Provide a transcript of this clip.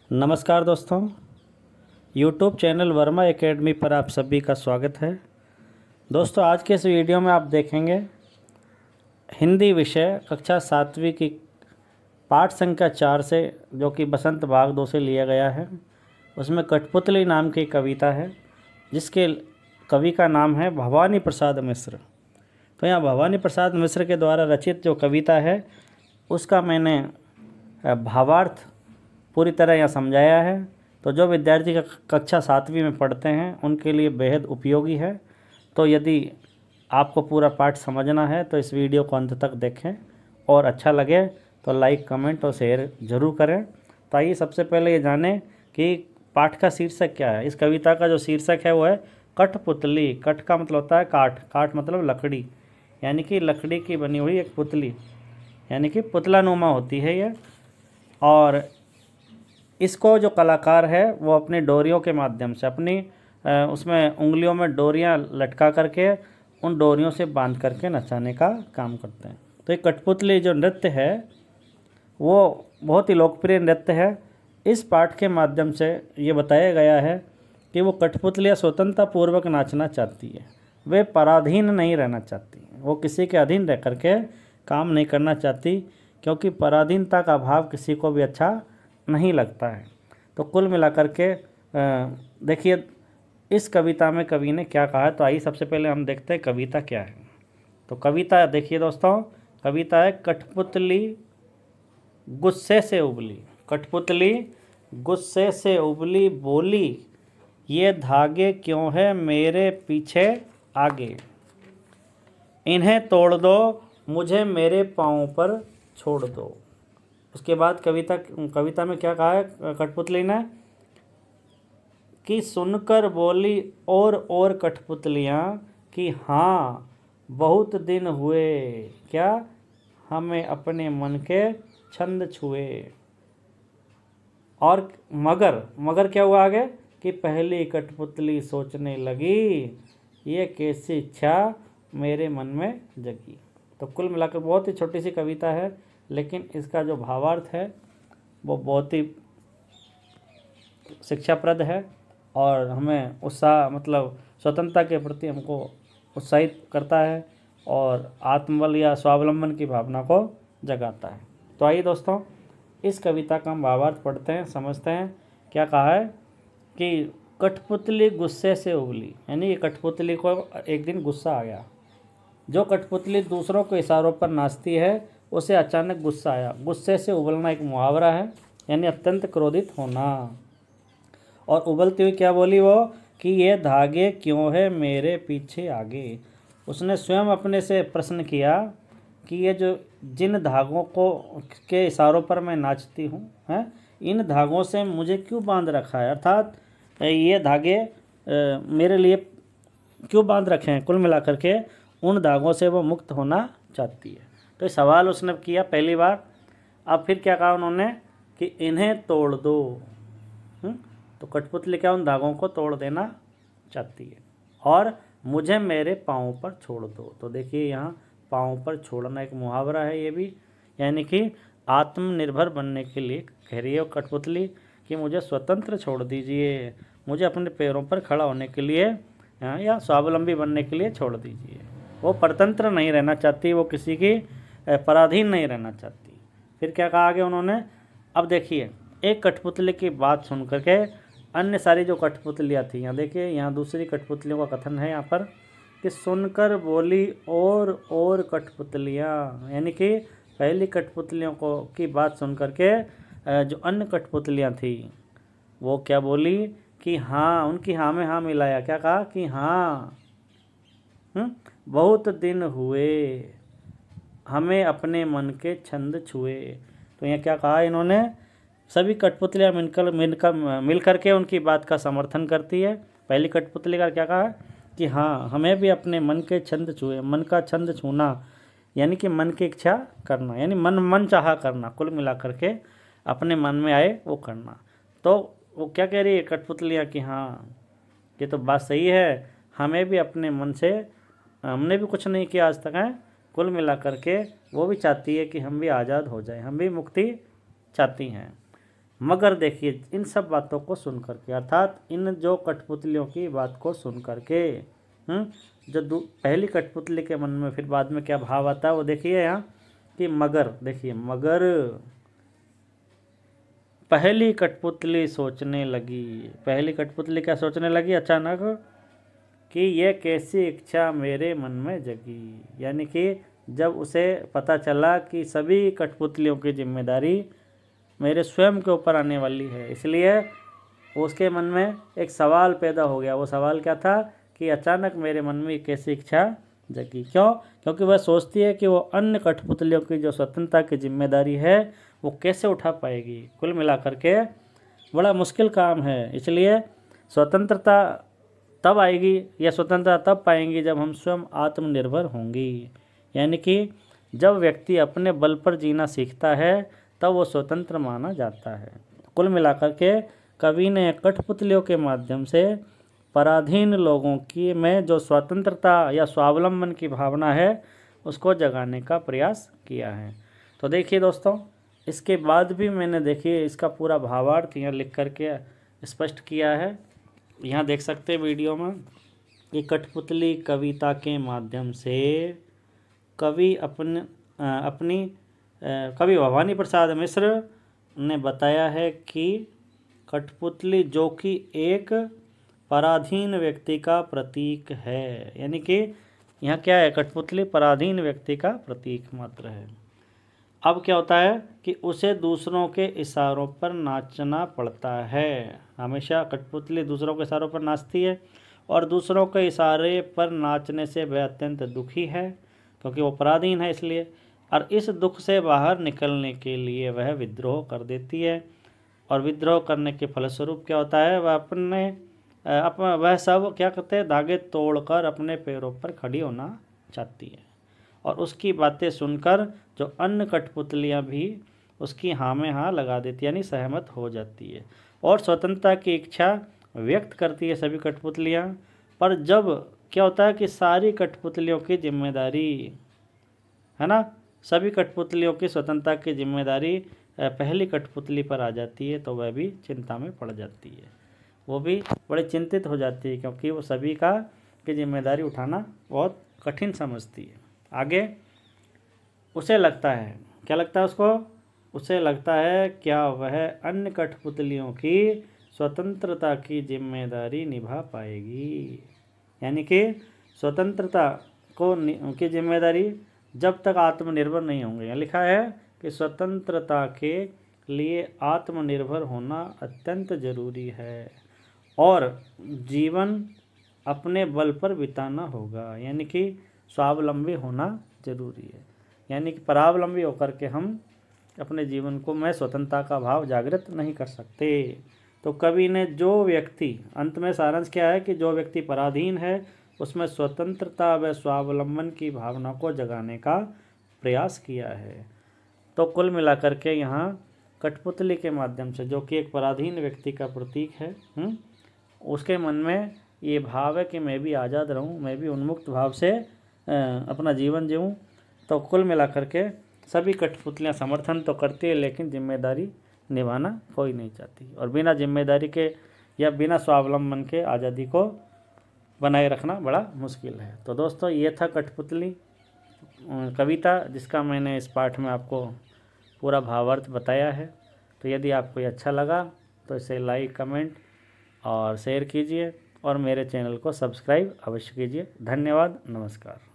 नमस्कार दोस्तों, YouTube channel Verma academy पर आप सभी का स्वागत है। दोस्तों, आज के इस वीडियो में आप देखेंगे हिंदी विषय कक्षा 7वीं की पाठ संख्या 4 से, जो कि बसंत भाग 2 से लिया गया है। उसमें कठपुतली नाम की कविता है, जिसके कवि का नाम है भवानी प्रसाद मिश्र। तो यहाँ भवानी प्रसाद मिश्र के द्वारा रचित जो कविता है, उसका मैंने भावार्थ पूरी तरह यहाँ समझाया है। तो जो विद्यार्थी कक्षा 7वीं में पढ़ते हैं उनके लिए बेहद उपयोगी है। तो यदि आपको पूरा पाठ समझना है तो इस वीडियो को अंत तक देखें, और अच्छा लगे तो लाइक, कमेंट और शेयर ज़रूर करें। तो आइए सबसे पहले ये जानें कि पाठ का शीर्षक क्या है। इस कविता का जो शीर्षक है वो है कठपुतली। कठ का मतलब होता है काठ, काठ मतलब लकड़ी, यानी कि लकड़ी की बनी हुई एक पुतली, यानी कि पुतलानुमा होती है ये। और इसको जो कलाकार है वो अपनी डोरियों के माध्यम से अपनी उसमें उंगलियों में डोरियां लटका करके उन डोरियों से बांध करके नचाने का काम करते हैं। तो ये कठपुतली जो नृत्य है वो बहुत ही लोकप्रिय नृत्य है। इस पाठ के माध्यम से ये बताया गया है कि वो कठपुतलियाँ स्वतंत्रता पूर्वक नाचना चाहती है, वे पराधीन नहीं रहना चाहती, वो किसी के अधीन रह करके काम नहीं करना चाहती, क्योंकि पराधीनता का भाव किसी को भी अच्छा नहीं लगता है। तो कुल मिलाकर के देखिए इस कविता में कवि ने क्या कहा है। तो आइए सबसे पहले हम देखते हैं कविता क्या है। तो कविता देखिए दोस्तों, कविता है कठपुतली गुस्से से उबली। कठपुतली गुस्से से उबली बोली, ये धागे क्यों है मेरे पीछे आगे, इन्हें तोड़ दो मुझे मेरे पाँव पर छोड़ दो। उसके बाद कविता में क्या कहा है कठपुतली ने कि सुनकर बोली और कठपुतलियाँ कि हाँ बहुत दिन हुए, क्या हमें अपने मन के छंद छुए। और मगर क्या हुआ आगे कि पहली कठपुतली सोचने लगी, ये कैसी इच्छा मेरे मन में जगी। तो कुल मिलाकर बहुत ही छोटी सी कविता है, लेकिन इसका जो भावार्थ है वो बहुत ही शिक्षाप्रद है और हमें उत्साह मतलब स्वतंत्रता के प्रति हमको उत्साहित करता है और आत्मबल या स्वावलंबन की भावना को जगाता है। तो आइए दोस्तों इस कविता का हम भावार्थ पढ़ते हैं, समझते हैं। क्या कहा है कि कठपुतली गुस्से से उबली, यानी ये कठपुतली को एक दिन गुस्सा आ गया। जो कठपुतली दूसरों के इशारों पर नाचती है उसे अचानक गुस्सा आया। गुस्से से उबलना एक मुहावरा है, यानी अत्यंत क्रोधित होना। और उबलती हुई क्या बोली वो कि ये धागे क्यों है मेरे पीछे आगे। उसने स्वयं अपने से प्रश्न किया कि ये जो जिन धागों को के इशारों पर मैं नाचती हूँ हैं, इन धागों से मुझे क्यों बांध रखा है, अर्थात ये धागे मेरे लिए क्यों बांध रखे हैं। कुल मिलाकर के उन धागों से वो मुक्त होना चाहती है। तो सवाल उसने किया पहली बार। अब फिर क्या कहा उन्होंने कि इन्हें तोड़ दो। तो कठपुतली क्या उन धागों को तोड़ देना चाहती है और मुझे मेरे पाँव पर छोड़ दो। तो देखिए यहाँ पाँव पर छोड़ना एक मुहावरा है ये भी, यानी कि आत्मनिर्भर बनने के लिए कह रही है कठपुतली कि मुझे स्वतंत्र छोड़ दीजिए, मुझे अपने पैरों पर खड़ा होने के लिए या स्वावलंबी बनने के लिए छोड़ दीजिए। वो परतंत्र नहीं रहना चाहती, वो किसी की पराधीन नहीं रहना चाहती। फिर क्या कहा आगे उन्होंने, अब देखिए एक कठपुतली की बात सुन करके अन्य सारी जो कठपुतलियाँ थी, यहाँ देखिए यहाँ दूसरी कठपुतलियों का कथन है यहाँ पर कि सुनकर बोली और कठपुतलियाँ, यानी कि पहली कठपुतलियों को की बात सुन करके जो अन्य कठपुतलियाँ थी वो क्या बोली कि हाँ, उनकी हाँ में हाँ मिलाया। क्या कहा कि हाँ बहुत दिन हुए, हमें अपने मन के छंद छुए। तो यहाँ क्या कहा इन्होंने, सभी कठपुतलियाँ मिल करके उनकी बात का समर्थन करती है। पहली कठपुतली का क्या कहा कि हाँ हमें भी अपने मन के छंद छुए। मन का छंद छूना यानी कि मन की इच्छा करना, यानी मन चाहा करना, कुल मिला करके अपने मन में आए वो करना। तो वो क्या कह रही है कठपुतलियाँ कि हाँ ये तो बात सही है, हमें भी अपने मन से, हमने भी कुछ नहीं किया आज तक है, कुल मिलाकर के वो भी चाहती है कि हम भी आज़ाद हो जाए, हम भी मुक्ति चाहती हैं। मगर देखिए इन सब बातों को सुन करके, अर्थात इन जो कठपुतलियों की बात को सुन करके जो पहली कठपुतली के मन में फिर बाद में क्या भाव आता है वो देखिए यहाँ कि मगर, देखिए मगर पहली कठपुतली सोचने लगी, पहली कठपुतली क्या सोचने लगी अचानक कि ये कैसी इच्छा मेरे मन में जगी। यानी कि जब उसे पता चला कि सभी कठपुतलियों की जिम्मेदारी मेरे स्वयं के ऊपर आने वाली है, इसलिए उसके मन में एक सवाल पैदा हो गया। वो सवाल क्या था कि अचानक मेरे मन में कैसी इच्छा जगी। क्यों? क्योंकि वह सोचती है कि वो अन्य कठपुतलियों की जो स्वतंत्रता की जिम्मेदारी है वो कैसे उठा पाएगी। कुल मिलाकर के बड़ा मुश्किल काम है, इसलिए स्वतंत्रता तब आएगी या स्वतंत्रता तब पाएंगी जब हम स्वयं आत्मनिर्भर होंगी। यानी कि जब व्यक्ति अपने बल पर जीना सीखता है तब वो स्वतंत्र माना जाता है। कुल मिलाकर के कवि ने कठपुतलियों के माध्यम से पराधीन लोगों की में जो स्वतंत्रता या स्वावलंबन की भावना है उसको जगाने का प्रयास किया है। तो देखिए दोस्तों, इसके बाद भी मैंने देखिए इसका पूरा भावार्थ यहाँ लिख करके स्पष्ट किया है। यहाँ देख सकते हैं वीडियो में कि कठपुतली कविता के माध्यम से कवि कवि भवानी प्रसाद मिश्र ने बताया है कि कठपुतली जो कि एक पराधीन व्यक्ति का प्रतीक है। यानी कि यहाँ क्या है, कठपुतली पराधीन व्यक्ति का प्रतीक मात्र है। अब क्या होता है कि उसे दूसरों के इशारों पर नाचना पड़ता है। हमेशा कठपुतली दूसरों के इशारों पर नाचती है और दूसरों के इशारे पर नाचने से वह अत्यंत दुखी है क्योंकि वो पराधीन है इसलिए। और इस दुख से बाहर निकलने के लिए वह विद्रोह कर देती है और विद्रोह करने के फलस्वरूप क्या होता है, वह सब क्या करते हैं, धागे तोड़कर अपने पैरों पर खड़ी होना चाहती है। और उसकी बातें सुनकर जो अन्य कठपुतलियाँ भी उसकी हाँ में हाँ लगा देती, यानी सहमत हो जाती है और स्वतंत्रता की इच्छा व्यक्त करती है सभी कठपुतलियाँ। पर जब क्या होता है कि सारी कठपुतलियों की जिम्मेदारी है ना, सभी कठपुतलियों की स्वतंत्रता की जिम्मेदारी पहली कठपुतली पर आ जाती है तो वह भी चिंता में पड़ जाती है, वो भी बड़े चिंतित हो जाती है क्योंकि वो सभी की जिम्मेदारी उठाना बहुत कठिन समझती है। आगे उसे लगता है, क्या लगता है उसको, उसे लगता है क्या वह अन्य कठपुतलियों की स्वतंत्रता की जिम्मेदारी निभा पाएगी। यानी कि स्वतंत्रता की जिम्मेदारी जब तक आत्मनिर्भर नहीं होंगे। यहाँ लिखा है कि स्वतंत्रता के लिए आत्मनिर्भर होना अत्यंत जरूरी है और जीवन अपने बल पर बिताना होगा। यानी कि स्वावलंबी होना जरूरी है, यानी कि परावलंबी होकर के हम अपने जीवन को में स्वतंत्रता का भाव जागृत नहीं कर सकते। तो कवि ने जो व्यक्ति, अंत में सारांश क्या है कि जो व्यक्ति पराधीन है उसमें स्वतंत्रता व स्वावलंबन की भावना को जगाने का प्रयास किया है। तो कुल मिलाकर के यहाँ कठपुतली के माध्यम से जो कि एक पराधीन व्यक्ति का प्रतीक है, उसके मन में ये भाव है कि मैं भी आज़ाद रहूं, मैं भी उन्मुक्त भाव से अपना जीवन जीऊं। तो कुल मिलाकर के सभी कठपुतलियाँ समर्थन तो करती है लेकिन जिम्मेदारी निभाना कोई नहीं चाहती और बिना जिम्मेदारी के या बिना स्वावलंबन के आज़ादी को बनाए रखना बड़ा मुश्किल है। तो दोस्तों ये था कठपुतली कविता जिसका मैंने इस पाठ में आपको पूरा भावार्थ बताया है। तो यदि आपको ये अच्छा लगा तो इसे लाइक, कमेंट और शेयर कीजिए और मेरे चैनल को सब्सक्राइब अवश्य कीजिए। धन्यवाद, नमस्कार।